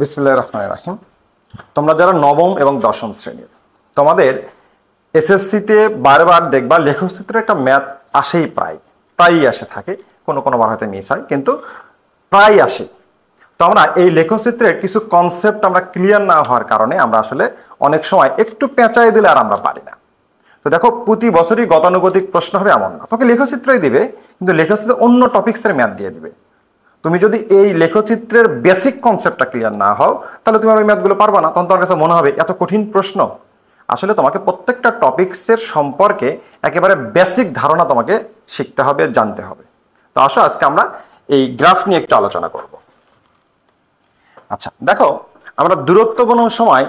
বিসমিল্লাহির রহমানির রহিম। তোমরা যারা নবম এবং দশম শ্রেণীর, তোমাদের এসএসসিতে বারবার দেখবা লেখচিত্রের একটা ম্যাথ আসেই, প্রায়ই আসে থাকে, কোনো কোনো বার হয়তো মিস হয়, কিন্তু প্রায় আসে। তো আমরা এই লেখচিত্রের কিছু কনসেপ্ট আমরা ক্লিয়ার না হওয়ার কারণে আমরা আসলে অনেক সময় একটু পেঁচাই দিলে আর আমরা পারি না। তো দেখো, প্রতি বছরই গতানুগতিক প্রশ্ন হবে এমন না, তোমাকে লেখচিত্রই দিবে, কিন্তু লেখচিত্রে অন্য টপিক্সের ম্যাথ দিয়ে দিবে। তুমি যদি এই লেখচিত্রের বেসিক কনসেপ্টটা ক্লিয়ার না হও, তাহলে তুমি ওই ম্যাথগুলো পারবা না। তখন তোমার কাছে মনে হবে এত কঠিন প্রশ্ন। আসলে তোমাকে প্রত্যেকটা টপিক্সের সম্পর্কে একেবারে বেসিক ধারণা তোমাকে শিখতে হবে, জানতে হবে। তো আসো আজকে আমরা এই গ্রাফ নিয়ে একটু আলোচনা করব। আচ্ছা দেখো, আমরা দূরত্ব গণনার সময়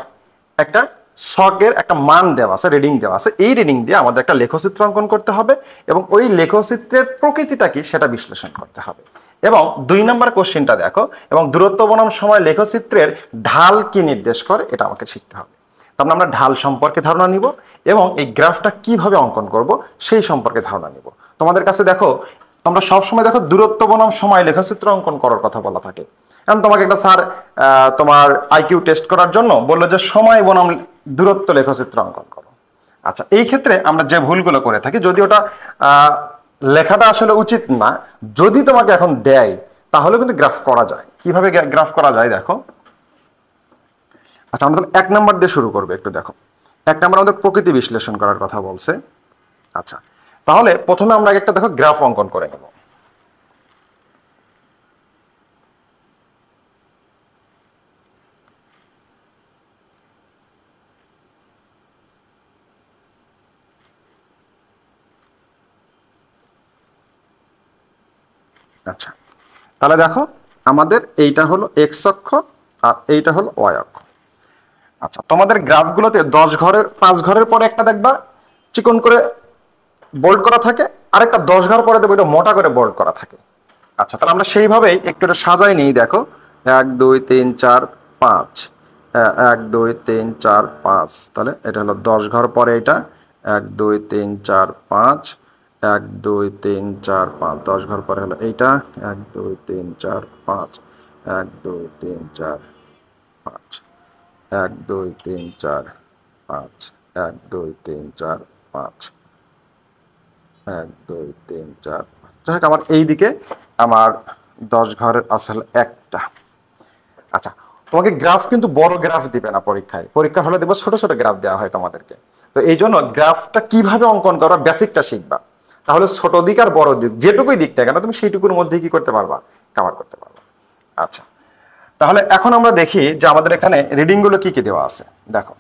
একটা ছকের একটা মান দেওয়া আছে, রিডিং দেওয়া আছে। এই রিডিং দিয়ে আমাদের একটা লেখচিত্র অঙ্কন করতে হবে এবং ওই লেখচিত্রের প্রকৃতিটা কি সেটা বিশ্লেষণ করতে হবে। এবং 2 নম্বর কোশ্চেনটা দেখো, এবং দূরত্ব বনাম সময় লেখচিত্রের ঢাল কি নির্দেশ করে এটা আমাকে শিখতে হবে। তার মানে আমরা ঢাল সম্পর্কে ধারণা নিব এবং এই গ্রাফটা কিভাবে অঙ্কন করব সেই সম্পর্কে ধারণা নিব। তোমাদের কাছে দেখো, তোমরা সবসময় দেখো দূরত্ব বনাম সময় লেখচিত্র অঙ্কন করার কথা বলা থাকে। এখন তোমাকে একটা স্যার তোমার আইকিউ টেস্ট করার জন্য বললো যে সময় বনাম দূরত্ব লেখচিত্র অঙ্কন করো। আচ্ছা, এই ক্ষেত্রে আমরা যে ভুলগুলো করে থাকি, যদি ওটা লেখাটা আসলে উচিত না, যদি তোমাকে এখন দেয় তাহলে কিন্তু গ্রাফ করা যায়। কিভাবে গ্রাফ করা যায় দেখো। আচ্ছা, আমরা তাহলে 1 নম্বর দিয়ে শুরু করবো। একটু দেখো, 1 নম্বর আমাদের প্রকৃতি বিশ্লেষণ করার কথা বলছে। আচ্ছা, তাহলে প্রথমে আমরা একটা দেখো গ্রাফ অঙ্কন করে নেব। আচ্ছা, তাহলে দেখো আমাদের এইটা হলো এক্স অক্ষ আর এইটা হলো ওয়াই অক্ষ। আচ্ছা, তোমাদের গ্রাফগুলোতে 10 ঘরের 5 ঘরের পরে একটা দেখবা চিকন করে বোল্ড করা থাকে, আরেকটা 10 ঘর পরে দেখবো এটা মোটা করে বোল্ড করা থাকে। আচ্ছা, তাহলে আমরা সেইভাবেই একটু সাজাই নিই। দেখো 1 2 3 4 5, 1 2 3 4 5, তাহলে এটা হলো 10 ঘর পরে এটা 1 2 3 4 5, 1 2 3 4 5, 10 ঘর পরে হলো এইটা 1 2 3 4 5, 1 2 3 4 5, 1 2 3 4 5, 1 2 3 4 5, 1 2 3 4 5। যাই হোক, আমার এইদিকে আমার 10 ঘরের আসলে একটা। আচ্ছা, তোমাকে গ্রাফ কিন্তু বড় গ্রাফ দিবে না পরীক্ষায়, পরীক্ষা হলে দেবো ছোট ছোট গ্রাফ দেওয়া হয় তোমাদেরকে। তো এই জন্য গ্রাফটা কিভাবে অঙ্কন করা বেসিকটা শিখবা। তাহলে ছোট দিক আর বড় দিক যেটুকুই দিকটা কেন তুমি সেইটুকুর মধ্যে কি করতে পারবা, কভার করতে পারবা। আচ্ছা, তাহলে এখন আমরা দেখি যে আমাদের এখানে রিডিং গুলো কি কি দেওয়া আছে। দেখো,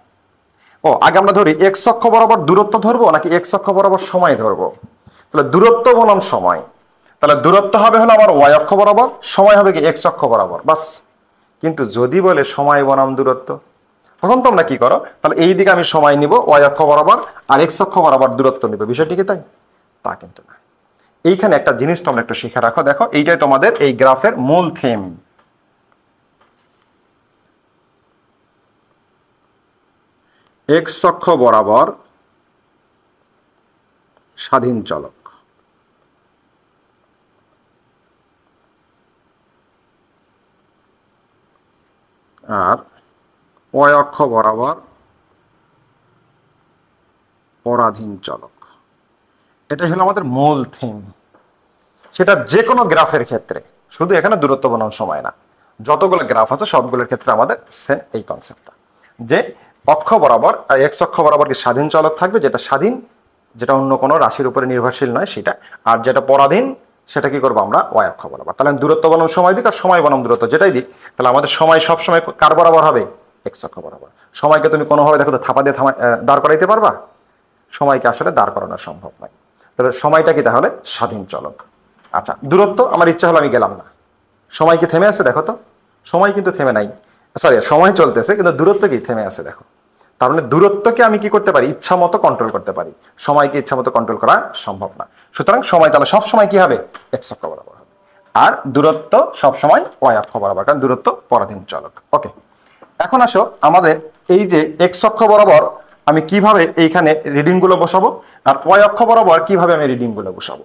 আগে আমরা ধরি এক্স অক্ষ বরাবর দূরত্ব ধরবো নাকি এক্স অক্ষ বরাবর সময় ধরবো। তাহলে দূরত্ব বনাম সময়, তাহলে দূরত্ব হবে হলো আমার ওয়াই অক্ষ বরাবর, সময় হবে কি এক্স অক্ষ বরাবর, বাস। কিন্তু যদি বলে সময় বনাম দূরত্ব, তখন তোমরা কি করো, তাহলে এই দিকে আমি সময় নিব ওয়াই অক্ষ বরাবর আর এক্স অক্ষ বরাবর দূরত্ব নিব। বিষয়টি কি তাই? তা কিন্তু না। এইখানে একটা জিনিস তোমরা একটু শিখে রাখো। দেখো, এইটাই তোমাদের এই গ্রাফের মূল থিম। এক্স অক্ষ বরাবর স্বাধীন চলক আর ওয়াই অক্ষ বরাবর পরাধীন চলক। এটাই হলো আমাদের মূল থিম। সেটা যে কোনো গ্রাফের ক্ষেত্রে, শুধু এখানে দূরত্ব বনাম সময় না, যতগুলো গ্রাফ আছে সবগুলোর ক্ষেত্রে আমাদের সেম এই কনসেপ্টটা, যে অক্ষ বরাবর এক্স অক্ষ বরাবর কি স্বাধীন চলক থাকবে, যেটা স্বাধীন, যেটা অন্য কোনো রাশির উপরে নির্ভরশীল নয় সেটা, আর যেটা পরাধীন সেটা কি করবো আমরা ওয়াই অক্ষ বরাবর। তাহলে দূরত্ব বনাম সময় দিক আর সময় বনাম দূরত্ব যেটাই দিক, তাহলে আমাদের সময় সব সময় কার বরাবর হবে, এক্স অক্ষ বরাবর। সময়কে তুমি কোনোভাবে দেখো তো থাপা দিয়ে দাঁড় করাইতে পারবা? সময়কে আসলে দাঁড় করানো সম্ভব নয়। তাহলে সময়টা কি তাহলে স্বাধীন চলক। আচ্ছা, দূরত্ব আমার ইচ্ছা হলো আমি গেলাম না, সময় কি থেমে আছে? দেখো তো, সময় কিন্তু থেমে নাই, সরি সময় চলতেছে কিন্তু দূরত্ব কি থেমে আছে? দেখো, তার মানে দূরত্বকে আমি কি করতে পারি, ইচ্ছা মতো কন্ট্রোল করতে পারি, সময়কে ইচ্ছা মতো কন্ট্রোল করা সম্ভব না। সুতরাং সময় তাহলে সব সময় কি হবে, এক্স অক্ষ বরাবর হবে, আর দূরত্ব সব সময় ওয়াই অক্ষ বরাবর, কারণ দূরত্ব পরাধীন চলক। ওকে, এখন আসো আমাদের এই যে এক্স অক্ষ বরাবর আমি কিভাবে এইখানে রিডিং গুলো বসাবো আর ওয়াই অক্ষ বরাবর কিভাবে আমি রিডিং গুলো বসাবো।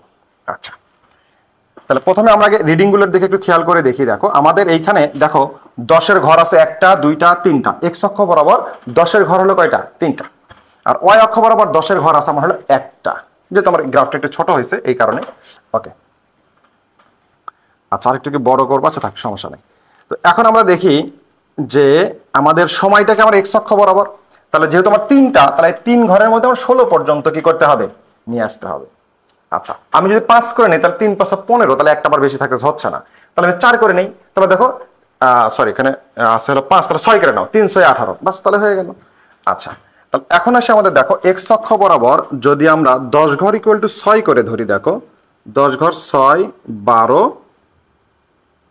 আচ্ছা, তাহলে প্রথমে আমরা আগে রিডিং গুলোর দিকে একটু খেয়াল করে দেখি। দেখো আমাদের এইখানে দেখো 10-এর ঘর আছে 1টা 2টা 3টা, এক্স অক্ষ বরাবর 10-এর ঘর হলো কয়টা? 3টা। আর ওয়াই অক্ষ বরাবর 10-এর ঘর আছে আমার হলো 1টা, যেহেতু আমার গ্রাফটা একটু ছোট হয়েছে এই কারণে। ওকে, আচ্ছা আরেকটু কি বড় করবো? আচ্ছা থাক, সমস্যা নেই। তো এখন আমরা দেখি যে আমাদের সময়টাকে আমার এক্স অক্ষ বরাবর, তাহলে যেহেতু আমার 3টা, তাহলে 3 ঘরের মধ্যে আমার 16 পর্যন্ত কি করতে হবে? নিয়ে আসতে হবে। আচ্ছা আমি যদি 5 করে নিই তাহলে 3 5 15, তাহলে একটা বার বেশি থাকতে হচ্ছে না, তাহলে আমি 4 করে নিই। তাহলে দেখো সরি এখানে আছে হলো 5, তাহলে 6 করে নাও, 3 6 18, বাস তাহলে হয়ে গেল। আচ্ছা তাহলে এখন আসে আমাদের দেখো এক্স অক্ষ বরাবর যদি আমরা 10 ঘর ইকুয়াল টু 6 করে ধরি, দেখো 10 ঘর 6 12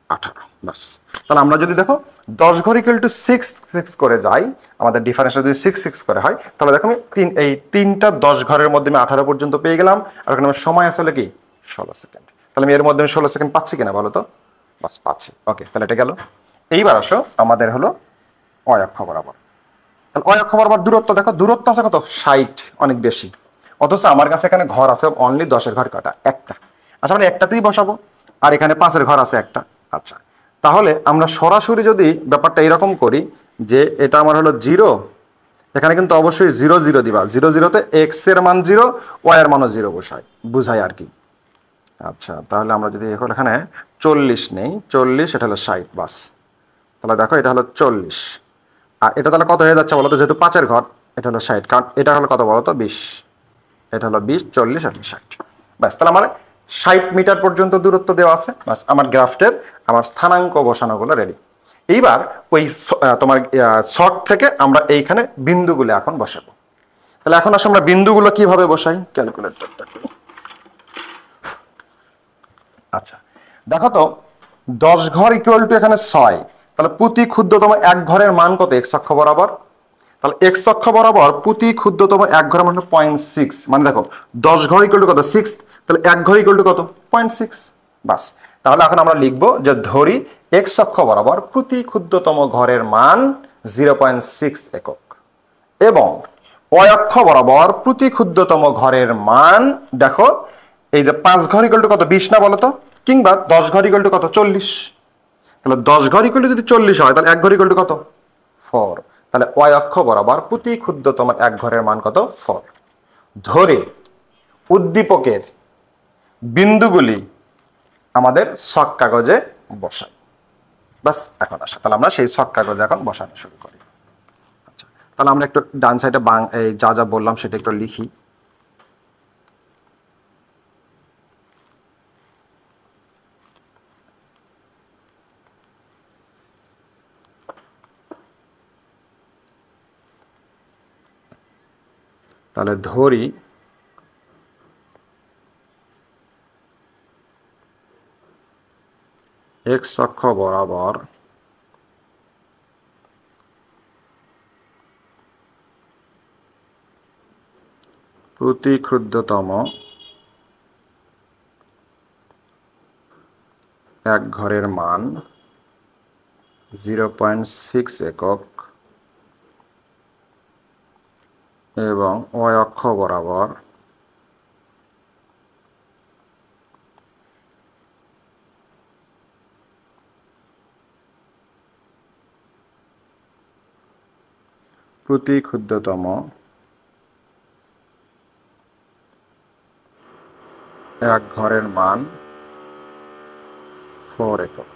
18, বাস। তাহলে আমরা যদি দেখো 10 ঘর ইকুয়াল টু 6 6 করে যাই, আমাদের ডিফারেন্সটা যদি 6 6 করে হয়, তাহলে দেখো আমি এই 3টা 10 ঘরের মধ্যে আমি 18 পর্যন্ত পেয়ে গেলাম। আর ওখানে আমার সময় আসলে কি 16 সেকেন্ড। তাহলে আমি এর মধ্যে 16 সেকেন্ড পাচ্ছি কিনা বলো তো? বাস পাচ্ছি। ওকে, তাহলে এটা গেল। এইবার আসো আমাদের হলো অয় অক্ষ বরাবর। তাহলে অয় অক্ষ বরাবর দূরত্ব দেখো, দূরত্ব আছে কত? 60, অনেক বেশি। অথচ আমার কাছে এখানে ঘর আছে অনলি 10-এর ঘর কটা? একটা। আচ্ছা আমরা একটাতেই বসাবো, আর এখানে 5-এর ঘর আছে একটা। আচ্ছা তাহলে আমরা সরাসরি যদি ব্যাপারটা এরকম করি যে এটা আমার হলো 0, এখানে কিন্তু অবশ্যই 0 0 দিবা, 0 0-তে এক্স এর মান 0, ওয়াই এর মানও 0 বুঝাই আর কি। আচ্ছা তাহলে আমরা যদি এখন এখানে 40 নেই, 40 এটা হলো 60, বাস। তাহলে দেখো এটা হলো 40, আর এটা তাহলে কত হয়ে যাচ্ছে বলতো? যেহেতু 5-এর ঘর, এটা হলো 60, কারণ এটা হলো কত বলতো? 20, এটা হলো 20 40 আর 60, ব্যাস। তাহলে আমার 60 মিটার পর্যন্ত দূরত্ব দেওয়া আছে, বাস। আমার গ্রাফটের আমার স্থানাঙ্ক বসানোগুলো রেডি। এইবার ওই তোমার শর্ট থেকে আমরা এইখানে বিন্দুগুলো এখন বসাবো। তাহলে এখন আসলে আমরা বিন্দুগুলো কিভাবে বসাই? ক্যালকুলেটরটা। আচ্ছা দেখো তো 10 ঘর ইকুয়াল টু এখানে 6, তাহলে প্রতি ক্ষুদ্রতম এক ঘরের মান কত? এক্স অক্ষ বরাবর। তাহলে এক্স অক্ষ বরাবর প্রতি ক্ষুদ্রতম এক ঘরের মান 0.6, মানে দেখো 10 ঘর ইকুয়াল টু কত? 6, তাহলে এক ঘর ইকুয়াল টু কত? 0.6, বাস। তাহলে এখন আমরা লিখবো যে ধরি এক্স অক্ষ বরাবর প্রতি ক্ষুদ্রতম ঘরের মান 0.6 একক, এবং ওয়াই অক্ষ বরাবর প্রতি ক্ষুদ্রতম ঘরের মান দেখো এই যে 5 ঘর ইকুয়াল টু কত? 20 না বলো তো? কিংবা 10 ঘর ইকুয়াল টু কত? 40। তাহলে 10 ঘর ইকুয়াল টু যদি 40 হয়, তাহলে এক ঘর ইকুয়াল টু কত? 4। তাহলে ওয়াই অক্ষ বরাবর প্রতি ক্ষুদ্রতম এক ঘরের মান কত? 4। ধরে উদ্দীপকের বিন্দুগুলি আমাদের ছক কাগজে বসাই, বাস। এখন আসে তাহলে আমরা সেই ছক কাগজে এখন বসানো শুরু করি। আচ্ছা তাহলে আমরা একটু ডান সাইডে এই যা যা বললাম সেটা একটু লিখি। তাহলে ধরি এক্স অক্ষ বরাবর প্রতি ক্ষুদ্রতম এক ঘরের মান 0.6 একক, এবং ওয়াই অক্ষ বরাবর প্রতি ক্ষুদ্রতম এক ঘরের মান 4 একক।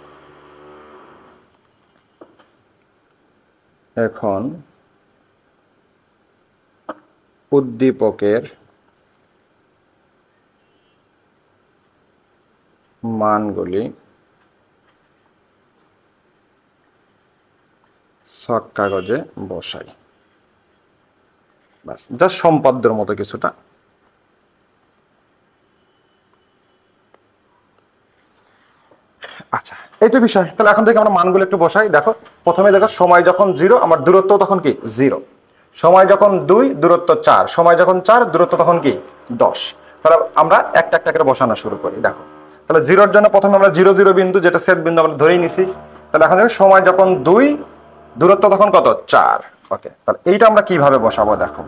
এখন উদ্দীপকের মানগুলি ছক কাগজে বসাই, বাস। যা সম্পাদ্যের মতো কিছুটা। আচ্ছা এই তো বিষয়। তাহলে এখন থেকে আমরা মানগুলো একটু বসাই। দেখো প্রথমে দেখো সময় যখন 0, আমার দূরত্ব তখন কি 0। সময় যখন 2, দূরত্ব 4। সময় যখন 4, দূরত্ব তখন কি 10। তাহলে আমরা একটা একটা করে বসানো শুরু করি। দেখো তাহলে 0-র জন্য প্রথমে আমরা 0 0 বিন্দু, যেটা সেট বিন্দু আমরা ধরেই নিছি। তাহলে এখন দেখো সময় যখন 2, দূরত্ব তখন কত? 4। ওকে, তাহলে এইটা আমরা কিভাবে বসাবো? দেখো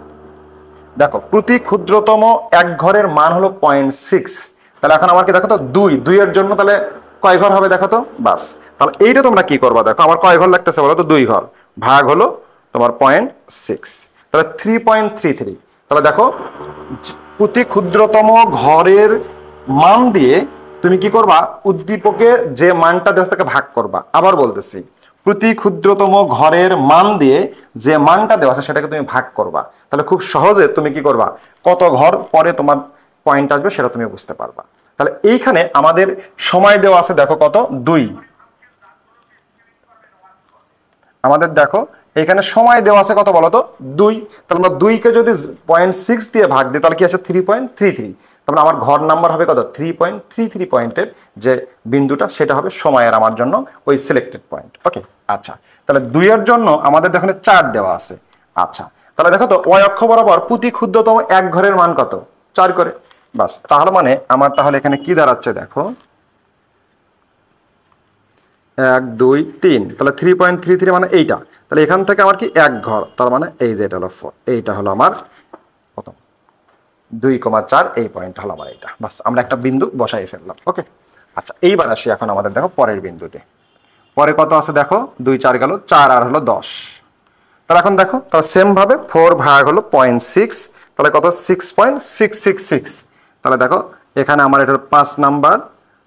দেখো প্রতি ক্ষুদ্রতম এক ঘরের মান হলো 0.6, তাহলে এখন আমার কি দেখো তো 2 এর জন্য তাহলে কয় ঘর হবে দেখো তো, বাস। তাহলে এইটা তোমরা কি করবা দেখো, আমার কয় ঘর লাগতেছে বলো তো, 2 ঘর, ভাগ হলো তোমার 0.6, তাহলে 3.33। তাহলে দেখো প্রতি ক্ষুদ্রতম ঘরের মান দিয়ে তুমি কি করবা, উদ্দীপকে যে মানটা দেওয়া আছে তাকে ভাগ করবা। আবার বলতেছি, প্রতি ক্ষুদ্রতম ঘরের মান দিয়ে যে মানটা দেওয়া আছে সেটাকে তুমি ভাগ করবা। তাহলে খুব সহজে তুমি কি করবা, কত ঘর পরে তোমার পয়েন্ট আসবে সেটা তুমি বুঝতে পারবা। তাহলে এইখানে আমাদের সময় দেওয়া আছে দেখো কত, 2। আমাদের দেখো এখানে সময় দেওয়া আছে কত বলতো, 2। তাহলে আমরা 2 কে যদি 0.6 দিয়ে ভাগ দিই তাহলে কি আছে, 3.33। তাহলে আমার ঘর নাম্বার হবে কত, 3.33 পয়েন্টের যে বিন্দুটা সেটা হবে সময়ের আমার জন্য ওই সিলেক্টেড পয়েন্ট। ওকে, আচ্ছা। তাহলে 2 এর জন্য আমাদের দেখো 4 দেওয়া আছে। আচ্ছা, তাহলে দেখো তো ওয়াই অক্ষ বরাবর প্রতি ক্ষুদ্রতম এক ঘরের মান কত, 4 করে, বাস। তাহলে মানে আমার তাহলে এখানে কি দাঁড়াচ্ছে দেখো, 1 2 3, তাহলে 3.33 মানে এইটা। তাহলে এখান থেকে আমার কি এক ঘর, তার মানে এই যে এটা হলো 4, এইটা হলো আমার প্রথম 2,4, এই পয়েন্ট হলো আমার এইটা, বাস। আমরা একটা বিন্দু বসাই ফেললাম। ওকে, আচ্ছা এইবার আসি এখন আমাদের দেখো পরের বিন্দুতে। পরে কত আছে দেখো, 2 4 গেল, 4 আর হলো 10। তাহলে এখন দেখো, তাহলে সেম ভাবে 4 ভাগ হলো 0.6, তাহলে কত, 6.666। তাহলে দেখো এখানে আমার এটা 5 নাম্বার,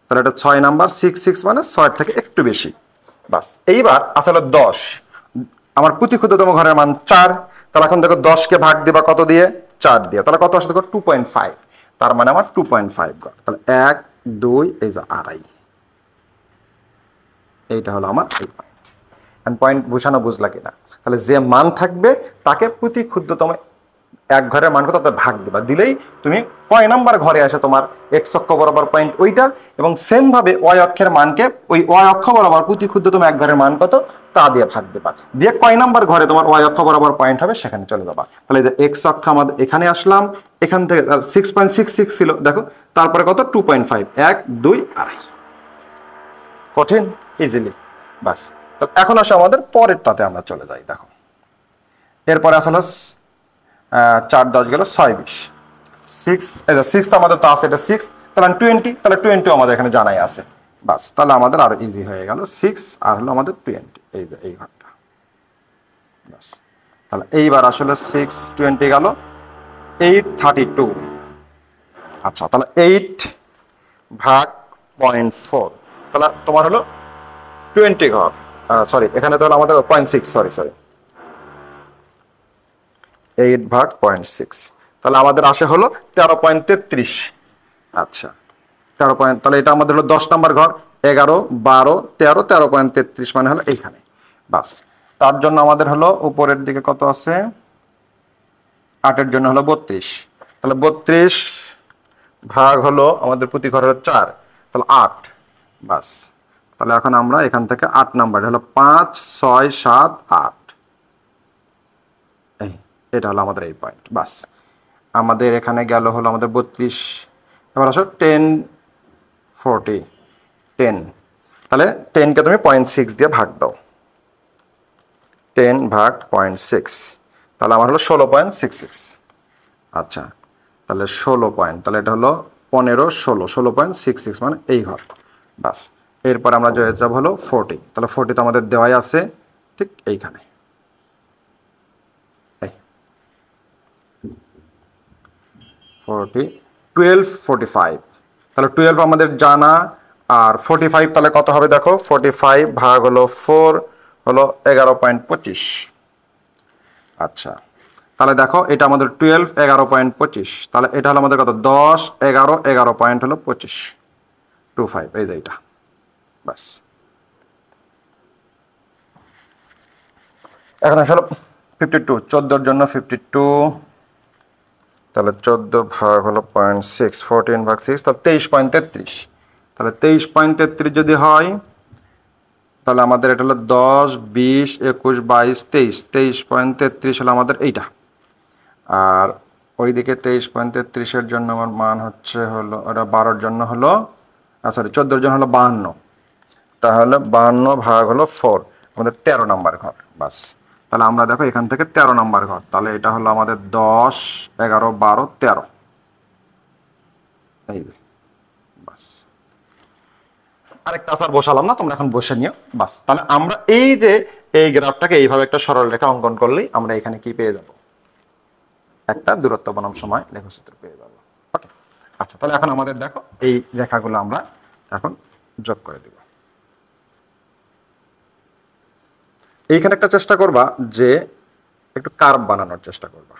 তাহলে এটা 6 নাম্বার, 6 মানে 6 থেকে একটু বেশি, বাস। এইবার আসলে 10, আমার প্রতি ক্ষুদ্রতম ঘরের মান 4। তাহলে এখন দেখো 10 কে ভাগ দিবা কত দিয়ে, 4 দিয়ে, তাহলে কত আসে দেখো, 2.5। তার মানে আমার 2.5 ঘর। তাহলে 1 2, এই যে আড়াই, এইটা হলো আমার এই পয়েন্ট। পয়েন্ট বুঝানো বুঝলা কিনা? তাহলে যে মান থাকবে তাকে প্রতি ক্ষুদ্রতম এক ঘরের মান কত ভাগ দিবা, দিলেই তুমি কয় নাম্বার ঘরে আসে তোমার এক্স অক্ষ বরাবর পয়েন্ট ওইটা, এবং সেম ভাবে ওয়াই অক্ষের মানকে ওই ওয়াই অক্ষ বরাবর প্রতি ক্ষুদ্রতম এক ঘরের মান কত তা দিয়ে ভাগ দিবা, দিয়ে কয় নাম্বার ঘরে তোমার ওয়াই অক্ষ বরাবর পয়েন্ট হবে সেখানে চলে যাবা। তাহলে যে এক্স অক্ষ আমাদের এখানে আসলাম, এখান থেকে 6.66 ছিল দেখো, তারপরে কত 2.5, 1 2 আড়াই, কঠিন, ইজিলি, বাস। এখন আসে আমাদের পরেরটাতে আমরা চলে যাই। দেখো এরপরে আসলে 4 10 গেল 6 20, 6 আমাদের তো আছে, এটা 6, তাহলে 20, তাহলে 20 আমাদের এখানে জানাই আছে, বাস। তাহলে আমাদের আরো ইজি হয়ে গেল, 6 আর হলো আমাদের 20, এই ঘরটা, বাস। তাহলে এইবার আসলে 6 20 গেল 832। আচ্ছা, তাহলে 8 ভাগ 0.4, তাহলে তোমার হলো 20 ঘর, সরি এখানে তাহলে আমাদের 0.6, সরি 8 ভাগ 0.6, তাহলে আমাদের আসে হলো 13.33। আচ্ছা 13 পয়েন্ট, তাহলে এটা আমাদের হলো 10 নম্বর ঘর, 11 12 13, 13.33 মানে হলো এইখানে, বাস। তার জন্য আমাদের হলো উপরের দিকে কত আছে, 8 জন্য হলো 32, তাহলে 32 ভাগ হলো আমাদের প্রতি ঘর হলো 4, তাহলে 8, বাস। তাহলে এখন আমরা এখান থেকে 8 নাম্বার হলো 5 6 7 8, এটা হলো আমাদের এই পয়েন্ট, বাস। আমাদের এখানে গেল হলো আমাদের 32। এবার আসো 10 40 10, তাহলে 10 কে তুমি 0.6 দিয়ে ভাগ দাও, 10 ভাগ 0.6, তাহলে আমার হলো 16.66। আচ্ছা, তাহলে 16 পয়েন্ট, তাহলে এটা হলো 15 16, 16.66 মানে এই ঘর, বাস। এরপর আমরা যাব হলো 40, তাহলে 40 তো আমাদের দেওয়াই আছে ঠিক এইখানে, 40 12 45, তাহলে 12 আমাদের জানা, আর 45 তাহলে কত হবে দেখো, 45 ভাগ হলো 4 হলো 11.25। আচ্ছা, তাহলে দেখো এটা আমাদের 12 11.25, তাহলে এটা হলো আমাদের কত 10 11 11 পয়েন্ট হলো 25 25, এই যে এটা, বাস। এখন আসলে 52, 14 জন্য 52, তাহলে 14 ভাগ হলো 0.6, 14 ভাগ 6, তাহলে 23.33। তাহলে 23.33 যদি হয় তাহলে আমাদের এটা হলো 10 20 21 22 23, 23.33 হলো আমাদের এইটা। আর ওইদিকে 23.33-এর জন্য আমার মান হচ্ছে হলো, ওটা 12-র জন্য হলো, সরি 14-র জন্য হলো 52, তাহলে 52 ভাগ হলো 4, আমাদের 13 নাম্বার ঘর, বাস। তাহলে আমরা দেখো এখান থেকে 13 নাম্বার ঘর, তাহলে এটা হলো আমাদের 10 11 12 13, এই যে আরেকটা আসার বসালাম না, তোমরা এখন বসে নিও। বাস, তাহলে আমরা এই যে এই গ্রাফটাকে এইভাবে একটা সরল রেখা অঙ্কন করলেই আমরা এখানে কি পেয়ে যাব, একটা দূরত্ব বনাম সময় লেখচিত্র পেয়ে যাব। ওকে, আচ্ছা, তাহলে এখন আমাদের দেখো এই রেখাগুলো আমরা এখন যোগ করে দিব। এইখানে একটা চেষ্টা করবা যে একটু কার্ভ বানানোর চেষ্টা করবা,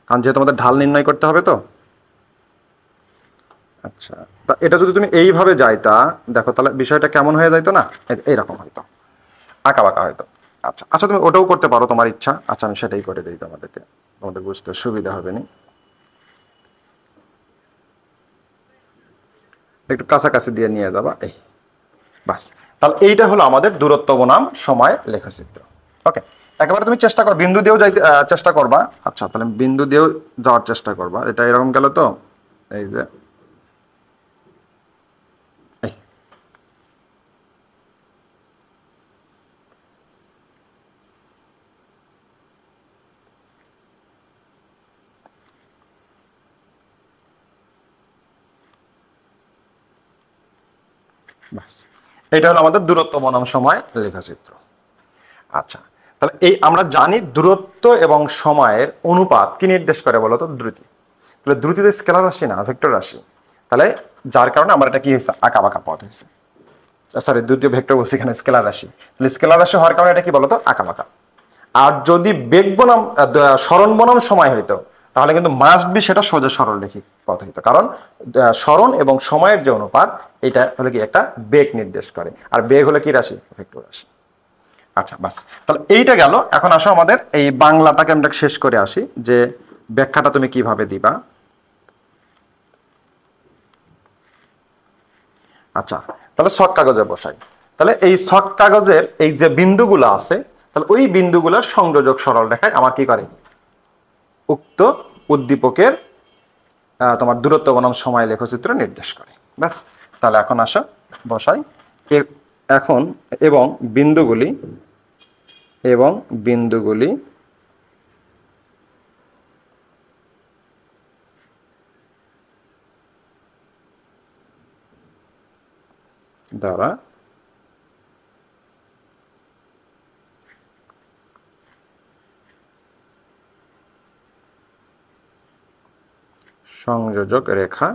কারণ যেহেতু আমাদের ঢাল নির্ণয় করতে হবে তো। আচ্ছা, তা এটা যদি তুমি এইভাবে যাইতা, দেখো তাহলে বিষয়টা কেমন হয়ে যাইতো না, এইরকম হয়তো, আঁকা বাঁকা হয়তো। আচ্ছা আচ্ছা, তুমি ওটাও করতে পারো, তোমার ইচ্ছা। আচ্ছা, আমি সেটাই করে দিই তোমাদেরকে, তোমাদের বুঝতে সুবিধা হবে না। একটু কাছাকাছি দিয়ে নিয়ে যাবা, এই বাস। তাহলে এইটা হলো আমাদের দূরত্ব বনাম সময় লেখচিত্র। ওকে, একেবারে তুমি চেষ্টা কর, বিন্দু দিয়েও যাইতে চেষ্টা করবা। আচ্ছা, তাহলে বিন্দু দিয়েও যাওয়ার চেষ্টা করবা। এটা এরকম গেল তো, এই যে এই বাস, এটা হলো আমাদের দূরত্ব বনাম সময় লেখচিত্র। আচ্ছা, তাহলে এই আমরা জানি দূরত্ব এবং সময়ের অনুপাত কি নির্দেশ করে বলো তো, দ্রুতি। তাহলে দ্রুতি তো স্কেলার রাশি না, ভেক্টর রাশি। তাহলে যার কারণে আমার এটা কি হয়েছে, আঁকা বাঁকা পথ হয়েছে। সরি, দ্বিতীয় ভেক্টর বলছি এখানে, স্কেলার রাশি। তাহলে স্কেলার রাশি হওয়ার কারণে এটা কি বলতো, আঁকা বাঁকা। আর যদি বেগ বনাম সরণ বনাম সময় হইতো, তাহলে কিন্তু মাস্ট বি সেটা সোজা সরল রেখিক পথ হইতো, কারণ সরণ এবং সময়ের যে অনুপাত, এটা হলো কি একটা বেগ নির্দেশ করে, আর বেগ হলো কি রাশি, ভেক্টর রাশি। আচ্ছা, বাস, তাহলে এইটা গেল। এখন আসো আমাদের এই বাংলাটাকে আমরা শেষ করে আসি, যে ব্যাখ্যাটা তুমি কিভাবে দিবা। আচ্ছা, তাহলে শর্ট কাগজে বসাই। তাহলে এই শর্ট কাগজের এই যে বিন্দুগুলো আছে, তাহলে ওই বিন্দুগুলোর সংযোজক সরল রেখায় আমার কি করে, উক্ত উদ্দীপকের তোমার দূরত্ব বনাম সময় লেখচিত্র নির্দেশ করে। ব্যাস, তাহলে এখন আসো বসাই। এখন এবং বিন্দুগুলি এবং বিন্দুগুলি দ্বারা সংযোজক রেখা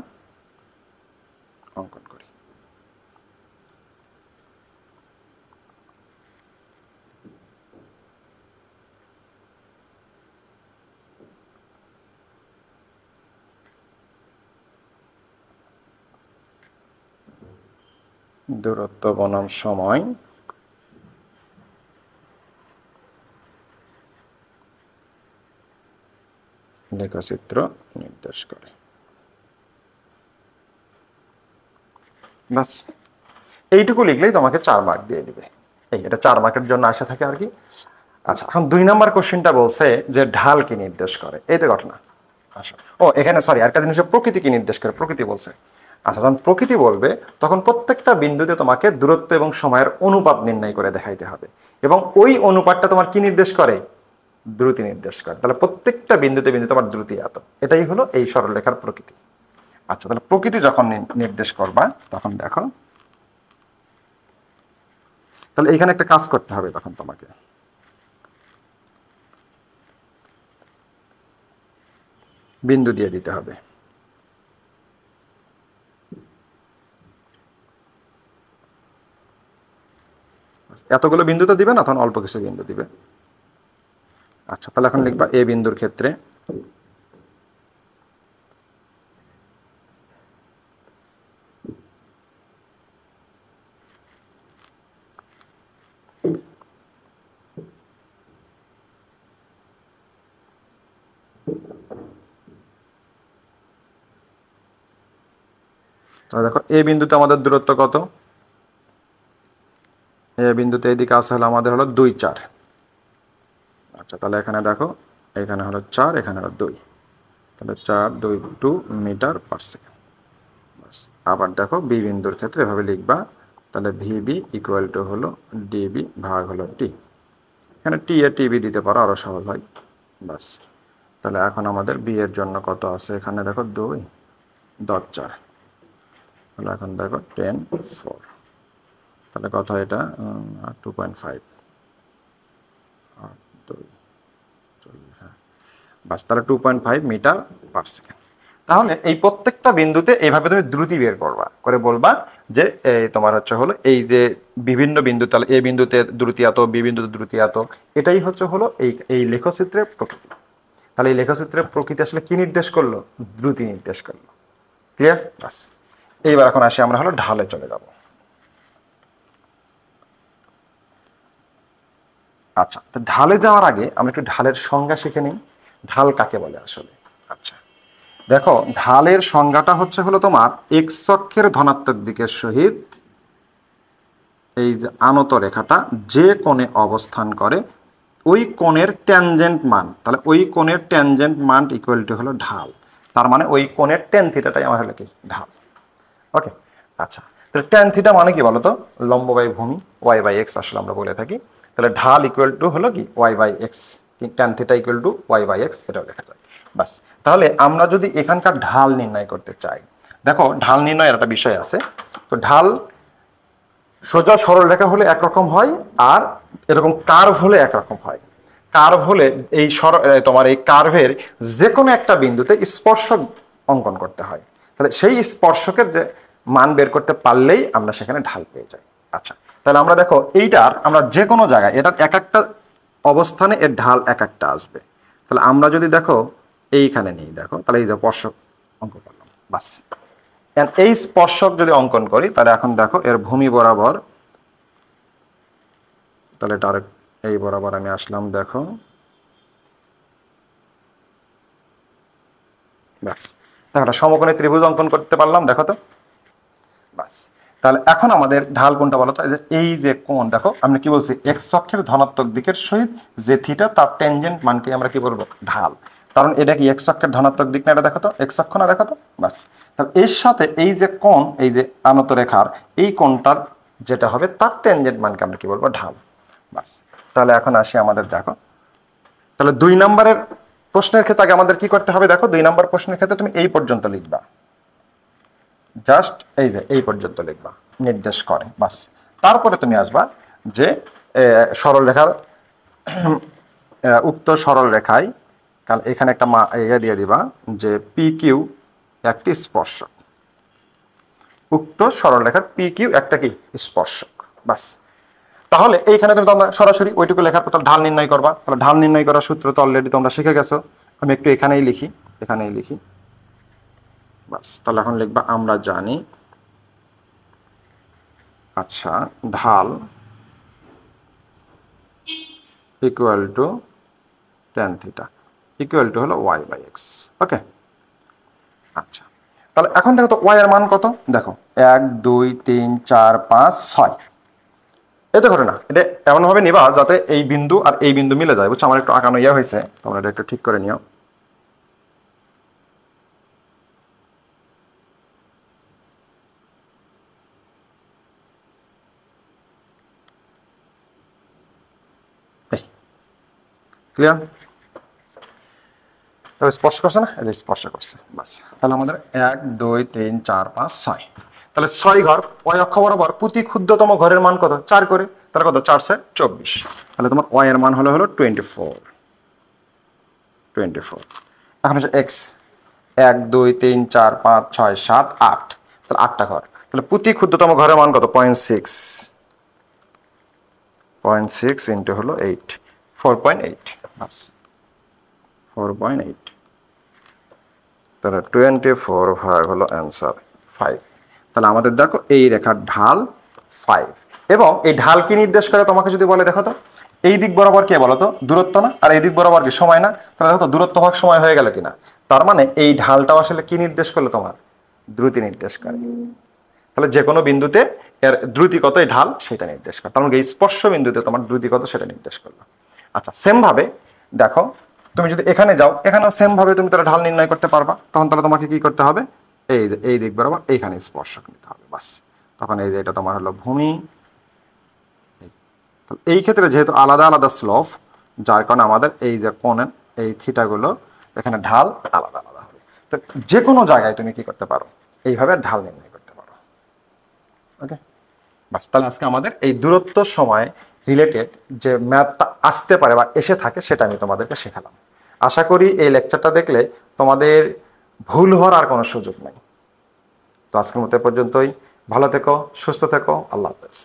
অঙ্কন করি। দূরত্ব বনাম সময় লেখচিত্র নির্দেশ করে। বাস, এইটুকু লিখলেই তোমাকে 4 মার্ক দিয়ে দিবে। এটা 4 মার্কের জন্য আসা থাকে আর কি। আচ্ছা, এখন 2 নাম্বার কোশ্চেনটা বলছে যে ঢাল কি নির্দেশ করে, এই তো ঘটনা। আচ্ছা, ও এখানে সরি, আর একটা জিনিস, প্রকৃতি কি নির্দেশ করে, প্রকৃতি বলছে। আচ্ছা, যখন প্রকৃতি বলবে তখন প্রত্যেকটা বিন্দুতে তোমাকে দূরত্ব এবং সময়ের অনুপাত নির্ণয় করে দেখাইতে হবে, এবং ওই অনুপাতটা তোমার কি নির্দেশ করে, দ্রুতি নির্দেশ করে। তাহলে প্রত্যেকটা বিন্দুতে বিন্দুতে তোমার দ্রুতি এত, এটাই হলো এই সরলরেখার প্রকৃতি। আচ্ছা, তাহলে প্রকৃতি যখন নির্দেশ করবা, তখন দেখো, তাহলে এখানে একটা কাজ করতে হবে, তখন তোমাকে বিন্দু দিয়ে দিতে হবে। এতগুলো বিন্দু তো দিবে না, তখন অল্প কিছু বিন্দু দিবে। আচ্ছা, তাহলে এখন লিখবা এ বিন্দুর ক্ষেত্রে তাহলে দেখো এ বিন্দুতে আমাদের দূরত্ব কত, এ বিন্দুতে এইদিকে আসা হলো আমাদের হলো 2, 4। আচ্ছা, তাহলে এখানে দেখো, এখানে হলো 4, এখানে হলো 2, তাহলে 4, 2, 2 মিটার পার সেকেন্ড। বাস, আবার দেখো বি বিন্দুর ক্ষেত্রে এভাবে লিখবা, তাহলে ভিবি ইকুয়াল টু হলো ডিবি ভাগ হলো টি। এখানে টি এ টিবি দিতে পারো, আরো সহজ হয়। বাস, তাহলে এখন আমাদের বি এর জন্য কত আছে, এখানে দেখো 2, 10 4, তাহলে এখন দেখো 10 4, তাহলে কত এটা 2.5 2 হ্যাঁ বাস, তাহলে 2.5 মিটার পার সেকেন্ড। তাহলে এই প্রত্যেকটা বিন্দুতে এইভাবে তুমি দ্রুতি বের করবা, করে বলবা যে এই তোমার হলো এই যে বিভিন্ন বিন্দু, তাহলে এই বিন্দুতে দ্রুতি এত, বি বিন্দুতে দ্রুতি এত, এটাই হলো এই এই লেখচিত্রের প্রকৃতি। তাহলে এই লেখচিত্রের প্রকৃতি আসলে কি নির্দেশ করলো? দ্রুতি নির্দেশ করলো। ক্লিয়ার? বাস, এইবার এখন আসি আমরা ঢালে চলে যাব। আচ্ছা, তো ঢালে যাওয়ার আগে আমরা একটু ঢালের সংজ্ঞা শিখে নিই। ঢাল কাকে বলে আসলে? আচ্ছা, দেখো ঢালের সংজ্ঞাটা হলো তোমার এক্স অক্ষের ধনাত্মক দিকের সহিত এই যে আনত রেখাটা যে কোণে অবস্থান করে ওই কোণের ট্যানজেন্ট মান, তাহলে ওই কোণের ট্যানজেন্ট মান ইকুয়াল টু হলো ঢাল। তার মানে ওই কোণের ট্যান থিটাটাই আমার কি ঢাল। ওকে, আচ্ছা, তাহলে ট্যান থিটা মানে কি বলতো? লম্ব বাই ভূমি, ওয়াই বাই এক্স আসলে আমরা বলে থাকি। তাহলে ঢাল ইকুয়াল টু হলো কি Y by X, tan theta equal to Y by X, এটাও লেখা যায়। বাস, তাহলে আমরা যদি এখানকার ঢাল নির্ণয় করতে চাই, দেখো ঢাল নির্ণয়ের একটা বিষয় আছে। তো ঢাল সোজা সরল রেখা হলে একরকম হয়, আর এরকম কার্ভ হলে একরকম হয়। কার্ভ হলে এই তোমার এই কার্ভের যে কোনো একটা বিন্দুতে স্পর্শক অঙ্কন করতে হয়। তাহলে সেই স্পর্শকের যে মান বের করতে পারলেই আমরা সেখানে ঢাল পেয়ে যাই। আচ্ছা, তাহলে আমরা দেখো এইটার আমরা যে কোনো জায়গায় এটার এক একটা অবস্থানে এর ঢাল এক একটা আসবে। তাহলে আমরা যদি দেখো এইখানে নিই, দেখো তাহলে এই যে স্পর্শক অঙ্কন করলাম, বাস। এই স্পর্শক যদি অঙ্কন করি, তাহলে এখন দেখো এর ভূমি বরাবর, তাহলে এটা আরেক এই বরাবর আমি আসলাম, দেখো ব্যাস, তাহলে সমকোণী ত্রিভুজ অঙ্কন করতে পারলাম, দেখো তো, বাস। তাহলে এখন আমাদের ঢাল কোনটা বলো তো? এই যে কোণ, দেখো আমরা কি বলছি, এক্স অক্ষের ধনাত্মক দিকের সহিত যে থিটা তার ট্যানজেন্ট মানকে আমরা কি বলবো? ঢাল। কারণ এটা কি এক্স অক্ষের ধনাত্মক দিক না? এটা দেখো তো, এক্স অক্ষ না? দেখো তো, বাস। তাহলে এর সাথে এই যে কোণ, এই যে আনত রেখার এই কোণটার যেটা হবে তার ট্যানজেন্ট মানকে আমরা কি বলবো? ঢাল। বাস, তাহলে এখন আসি আমাদের, দেখো তাহলে 2 নম্বরের প্রশ্নের ক্ষেত্রে আগে আমাদের কি করতে হবে? দেখো 2 নম্বর প্রশ্নের ক্ষেত্রে তুমি এই পর্যন্ত লিখবা, জাস্ট এই যে এই পর্যন্ত লিখবা, নির্দেশ করে, বাস। তারপরে তুমি আসবা যে সরল রেখার উক্ত সরল রেখায়, কারণ এখানে একটা ইয়ে দিয়ে দিবা যে পি কিউ একটি স্পর্শক, উক্ত সরল রেখার পি কিউ একটা কি স্পর্শক, বাস। তাহলে এইখানে তুমি তোমরা সরাসরি ওইটুকু লেখার পর ঢাল নির্ণয় করবা। তাহলে ঢাল নির্ণয় করার সূত্র তো অলরেডি তোমরা শিখে গেছো, আমি একটু এখানেই লিখি, এখানেই লিখি, বাস। তাহলে এখন লিখবা আমরা জানি, আচ্ছা, ঢাল equal to tan theta equal to হলো ওয়াই বাই এক্স। ওকে, আচ্ছা, তাহলে এখন দেখো তো ওয়াই এর মান কত? দেখো 1 2 3 4 5 6। এতে ঘটনা এটা এমনভাবে নিবা যাতে এই বিন্দু আর এই বিন্দু মিলে যায়, বুঝছো? আমার একটু আঁকানো ইয়ে হয়েছে, তোমরা এটা একটু ঠিক করে নিও। ক্লিয়ার? তবে স্পর্শ করছে না? এই স্পর্শ করছে, বাস। তাহলে আমাদের 1 2 3 4 5 6, তাহলে 6 ঘর ওয়াই অক্ষ বরাবর প্রতি ক্ষুদ্রতম ঘরের মান কত? 4 করে, তাহলে কত? 4 6 24। তাহলে তোমার ওয়াই এর মান হলো 24। এখন হচ্ছে এক্স 1 2 3 4 5 6 7 8, তাহলে 8টা ঘর, তাহলে প্রতি ক্ষুদ্রতম ঘরের মান কত? 0.6 ইন্টু হলো 8, 4.8, বাস 4.8, তাহলে 24 ভাগ হলো অ্যান্সার 5। তাহলে আমাদের দেখো এই রেখার ঢাল 5, এবং এই ঢাল কি নির্দেশ করে তোমাকে যদি বলে, দেখো তো এই দিক বরাবর কে বলো তো? দূরত্ব না? আর এই দিক বরাবর কি সময় না? তাহলে দেখো তো দূরত্ব ভাগ সময় হয়ে গেল কিনা? তার মানে এই ঢালটাও আসলে কি নির্দেশ করলো? তোমার দ্রুতি নির্দেশ করে। তাহলে যে কোনো বিন্দুতে এর দ্রুতি কত, এই ঢাল সেটা নির্দেশ করে। তার মানে এই স্পর্শ বিন্দুতে তোমার দ্রুতি কত সেটা নির্দেশ করলো। আচ্ছা, সেম ভাবে দেখো তুমি যদি এখানে যাও, এখানেও সেম ভাবে তুমি তাহলে ঢাল নির্ণয় করতে পারবা। তখন তাহলে তোমাকে কি করতে হবে? এই দিক বরাবর এইখানে স্পর্শক নিতে হবে, বাস। তখন এই যে এটা তোমার হলো ভূমি। এই ক্ষেত্রে যেহেতু আলাদা আলাদা স্লোপ, যার কারণে আমাদের এই যে কোণের এই থিটাগুলো এখানে ঢাল আলাদা আলাদা হবে। তো যে কোনো জায়গায় তুমি কি করতে পারো, এইভাবে ঢাল নির্ণয় করতে পারো। ওকে, বাস। তাহলে আজকে আমাদের এই দূরত্ব সময় রিলেটেড যে ম্যাথটা আসতে পারে বা এসে থাকে সেটা আমি তোমাদেরকে শেখালাম। আশা করি এই লেকচারটা দেখলে তোমাদের ভুল হওয়ার আর কোনো সুযোগ নেই। তো আজকের মতো এ পর্যন্তই। ভালো থেকো, সুস্থ থেকো, আল্লাহ হাফেজ।